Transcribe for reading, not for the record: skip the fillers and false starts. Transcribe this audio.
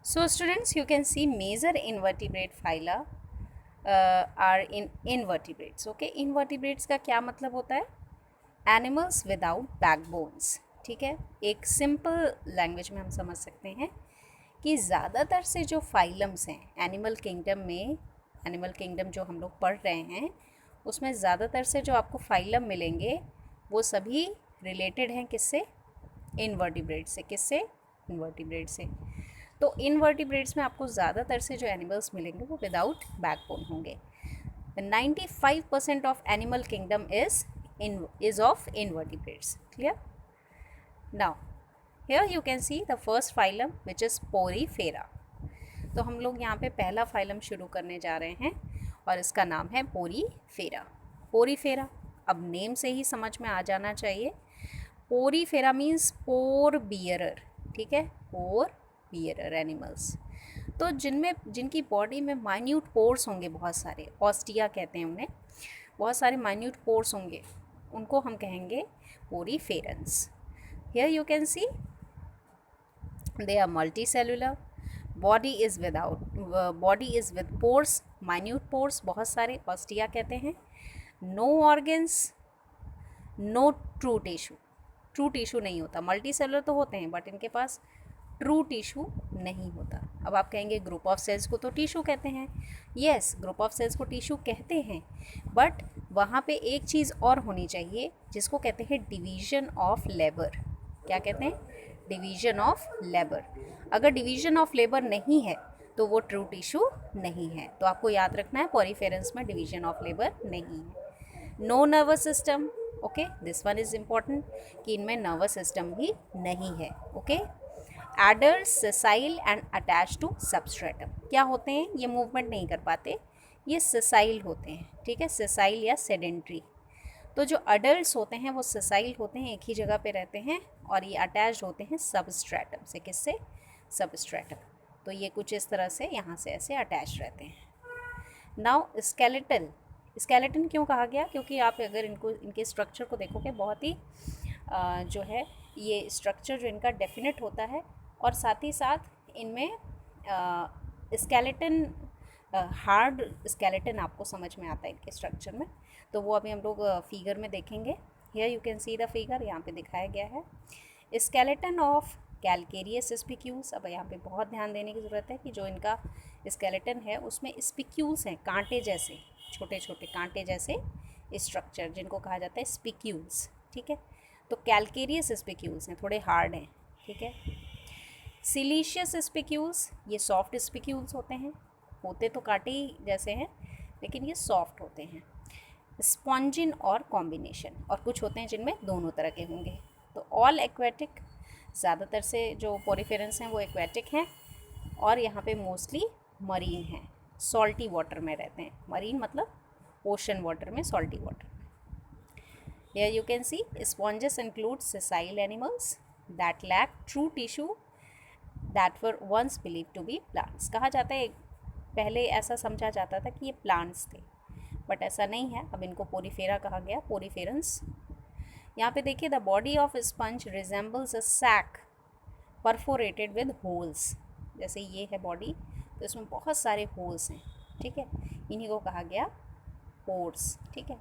So students, you can see major invertebrate phyla are in invertebrates. Okay, invertebrates का क्या मतलब होता है? Animals without backbones. ठीक है, एक सिंपल लैंग्वेज में हम समझ सकते हैं कि ज़्यादातर से जो फाइलम्स हैं एनिमल किंगडम में, एनिमल किंगडम जो हम लोग पढ़ रहे हैं उसमें ज़्यादातर से जो आपको फाइलम मिलेंगे वो सभी रिलेटेड हैं किससे? इनवर्टिब्रेट से. किससे? इनवर्टिब्रेट से. तो इनवर्टिब्रेट्स में आपको ज़्यादातर से जो एनिमल्स मिलेंगे वो विदाउट बैकबोन होंगे. 95% of animal kingdom is of invertebrates. Clear? Now here you can see the first phylum which is Porifera. तो हम लोग यहाँ पे पहला फाइलम शुरू करने जा रहे हैं और इसका नाम है पोरीफेरा. पोरीफेरा अब नेम से ही समझ में आ जाना चाहिए. पोरीफेरा मीन्स पोर बियरर. ठीक है, पोर बियरर एनिमल्स. तो जिनकी बॉडी में माइन्यूट पोर्स होंगे, बहुत सारे ऑस्टिया कहते हैं उन्हें, बहुत सारे माइन्यूट पोर्स होंगे, उनको हम कहेंगे poriferans. Here you can see they are multi cellular. Body is with pores, minute pores बहुत सारे, ऑस्टिया कहते हैं. No organs, no true tissue. True tissue नहीं होता. मल्टी सेलुलर तो होते हैं बट इनके पास ट्रू टिश्यू नहीं होता. अब आप कहेंगे ग्रुप ऑफ सेल्स को तो टिश्यू कहते हैं. यस, ग्रुप ऑफ सेल्स को टिश्यू कहते हैं, बट वहाँ पे एक चीज़ और होनी चाहिए जिसको कहते हैं डिवीजन ऑफ लेबर. क्या कहते हैं? Division of labour. अगर डिवीजन ऑफ लेबर नहीं है तो वो ट्रू टिश्यू नहीं है. तो आपको याद रखना है पोरीफेरेंस में डिवीजन ऑफ लेबर नहीं है. No nervous system. Okay, this one is important कि इनमें नर्वस सिस्टम भी नहीं है. Okay, adult sessile and attach to substratum. क्या होते हैं? ये मूवमेंट नहीं कर पाते, ये सेसाइल होते हैं. ठीक है, सेसाइल या सेडेंट्री. तो जो अडल्ट्स होते हैं वो सेसाइल होते हैं, एक ही जगह पे रहते हैं, और ये अटैच्ड होते हैं सबस्ट्रेटम से. किससे? सबस्ट्रेटम. तो ये कुछ इस तरह से यहाँ से ऐसे अटैच रहते हैं. Now skeleton. स्केलेटन क्यों कहा गया? क्योंकि आप अगर इनके स्ट्रक्चर को देखोगे, बहुत ही जो है ये स्ट्रक्चर जो इनका डेफिनेट होता है, और साथ ही साथ इनमें स्केलेटन, हार्ड स्केलेटन आपको समझ में आता है इनके स्ट्रक्चर में. तो वो अभी हम लोग फिगर में देखेंगे. Here you can see the figure, यहाँ पे दिखाया गया है स्केलेटन ऑफ कैलकेरियस स्पिक्यूल्स. अब यहाँ पे बहुत ध्यान देने की ज़रूरत है कि जो इनका स्केलेटन है उसमें स्पिक्यूल्स हैं, कांटे जैसे, छोटे छोटे कांटे जैसे स्ट्रक्चर, जिनको कहा जाता है स्पिक्यूल्स. ठीक है, तो कैलकेरियस स्पिक्यूल्स हैं, थोड़े हार्ड हैं. ठीक है, सिलीशियस स्पिक्यूल्स, ये सॉफ्ट स्पिक्यूल्स होते हैं. होते तो कांटे ही जैसे हैं लेकिन ये सॉफ्ट होते हैं. स्पॉन्जिन और कॉम्बिनेशन, और कुछ होते हैं जिनमें दोनों तरह के होंगे. तो ऑल एक्वेटिक, ज़्यादातर से जो पोरीफेरेंस हैं वो एक्वेटिक हैं, और यहाँ पे मोस्टली मरीन हैं, सॉल्टी वाटर में रहते हैं. मरीन मतलब ओशन वाटर में, सॉल्टी वाटर में. Here you can see sponges include sessile animals that lack true tissue that were once believed to be plants. कहा जाता है, पहले ऐसा समझा जाता था कि ये प्लांट्स थे, बट ऐसा नहीं है. अब इनको पोरीफेरा कहा गया, पोरीफेरेंस. यहाँ पे देखिए, the body of sponge resembles a sac perforated with holes. जैसे ये है बॉडी, तो इसमें बहुत सारे होल्स हैं. ठीक है, इन्हीं को कहा गया पोर्स. ठीक है,